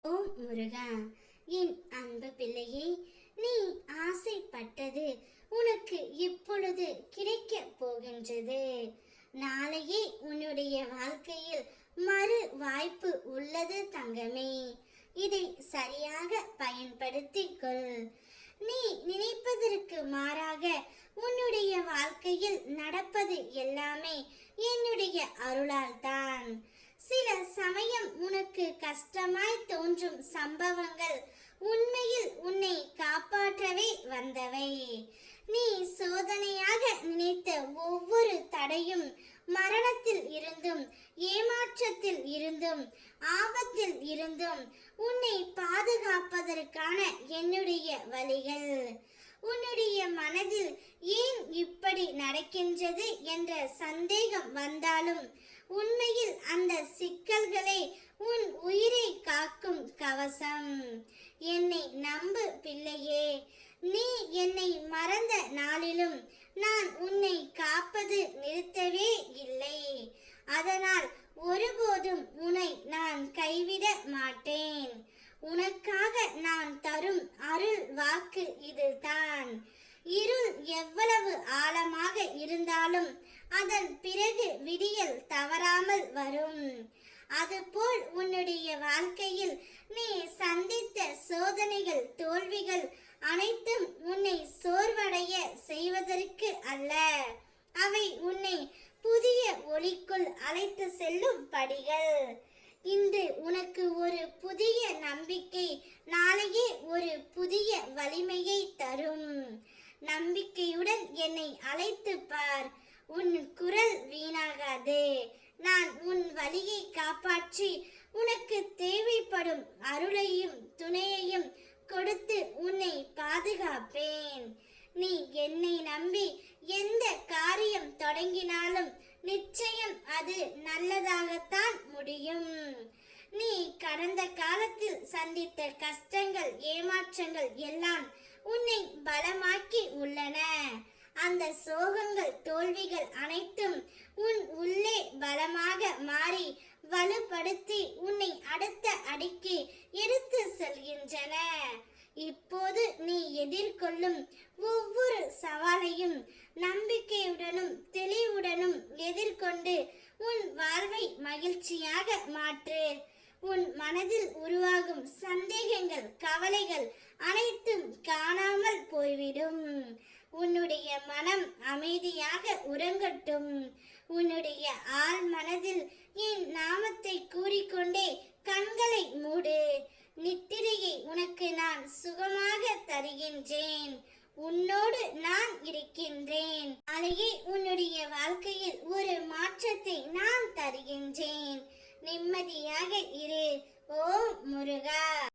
ஓம் முருகா, என் அன்பு பிள்ளையே, நீ ஆசைப்பட்டது உனக்கு இப்பொழுது கிடைக்க போகின்றது. நாளையே உன்னுடைய வாழ்க்கையில் மறு வாய்ப்பு உள்ளது தங்கமே. இதை சரியாக பயன்படுத்திக் கொள். நீ நினைப்பதற்கு மாறாக உன்னுடைய வாழ்க்கையில் நடப்பது எல்லாமே என்னுடைய அருளால் தான். சில சமயம் உனக்கு கஷ்டமாய் தோன்றும் சம்பவங்கள் உண்மையில் உன்னை காப்பாற்றவே வந்தவை. நீ சோதனையாக நினைத்த ஒவ்வொரு தடையும் மரணத்தில் இருந்தும், ஏமாற்றத்தில் இருந்தும், ஆபத்தில் இருந்தும் உன்னை பாதுகாப்பதற்கான என்னுடைய வழிகள். உன்னுடைய மனதில் ஏன் இப்படி நடக்கின்றது என்ற சந்தேகம் வந்தாலும் உண்மையில் அந்த சிக்கல்களே உன் உயிரை காக்கும் கவசம். என்னை நம்பு பிள்ளையே. நீ என்னை மறந்த நாளிலும் நான் உன்னை காப்பது நிறுத்தவே இல்லை. அதனால் ஒருபோதும் உன்னை நான் கைவிட மாட்டேன். உனக்காக நான் தரும் அருள் வாக்கு இதுதான். இருள் எவ்வளவு ஆழமாக இருந்தாலும் அதன் பிறகு விடியல் தவறாமல் வரும். அதுபோல் உன்னுடைய வாழ்க்கையில் நீ சந்தித்த சோதனைகள், தோல்விகள் அனைத்தும் உன்னை சோர்வடைய செய்வதற்கு அல்ல. அவை உன்னை புதிய ஒளிக்குள் அழைத்து செல்லும் படிகள். இன்று உனக்கு ஒரு புதிய நம்பிக்கை நாளையே ஒரு புதிய வலிமையை தரும். நம்பிக்கையுடன் என்னை அழைத்து பார். உன் குரல் வீணாகாது. நான் உன் வழியை காப்பாற்றி உனக்கு தேவைப்படும் அருளையும் துணையையும் கொடுத்து உன்னை பாதுகாப்பேன். நீ என்னை நம்பி எந்த காரியம் தொடங்கினாலும் நிச்சயம் அது நல்லதாகத்தான் முடியும். நீ கடந்த காலத்தில் சந்தித்த கஷ்டங்கள், ஏமாற்றங்கள் எல்லாம் உன்னை பலமாக்கி உள்ளன. அந்த சோகங்கள், தோல்விகள் அனைத்தும் உன் உள்ளே பலமாக மாறி வலுப்படுத்தி உன்னை அடுத்த அடிக்கு எடுத்து செல்கின்றன. இப்போது நீ எதிர்கொள்ளும் ஒவ்வொரு சவாலையும் நம்பிக்கையுடனும் தெளிவுடனும் எதிர்கொண்டு உன் வாழ்வை மகிழ்ச்சியாக மாற்று. உன் மனதில் உருவாகும் சந்தேகங்கள், கவலைகள் அனைத்தும் காணாமல் போய்விடும். உன்னுடைய மனம் அமைதியாக உறங்கட்டும். உன்னுடைய ஆழ் மனதில் என் நாமத்தை கூறிக்கொண்டே கண்களை மூடு. நித்திரையை உனக்கு நான் சுகமாக தருகின்றேன். உன்னோடு நான் இருக்கின்றேன். நாளையே உன்னுடைய வாழ்க்கையில் ஒரு மாற்றத்தை நான் தருகின்றேன். நிம்மதியாக இரு. ஓம் முருகா.